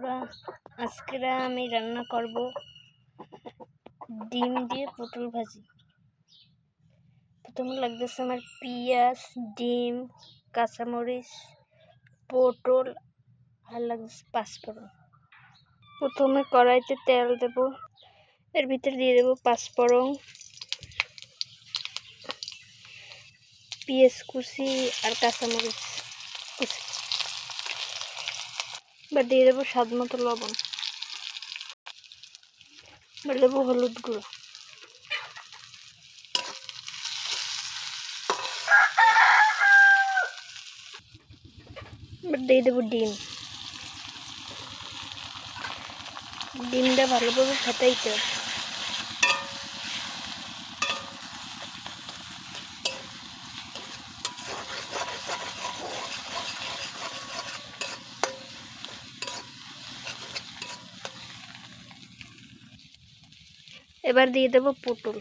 বন্ধুরা, আজকে আমি রান্না করব ডিম দিয়ে পটল ভাজি। প্রথমে লাগতেছে আমার পেঁয়াজ, ডিম, কাঁচামরিচ, পটল আর লাগতেছে পাঁচফোড়ন। প্রথমে কড়াইতে তেল দেব, এর ভিতরে দিয়ে দেব পাঁচফোড়ন, পেঁয়াজ কুচি আর কাঁচামরিচ কুচি। এবার দিয়ে দেবো স্বাদ মতো লবণ, এবার দেবো হলুদ গুঁড়ো, এবার দিয়ে দেবো ডিমটা ভালোভাবে ফেটাইতে হবে। এবার দিয়ে দেবো পটল,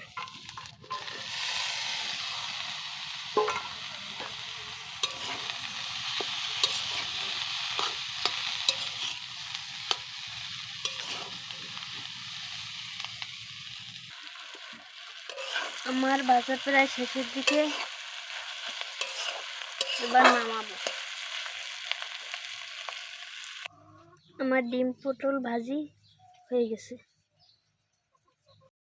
আমার ভাজা প্রায় শেষের দিকে, এবার নামাবো। আমার ডিম পটল ভাজি হয়ে গেছে।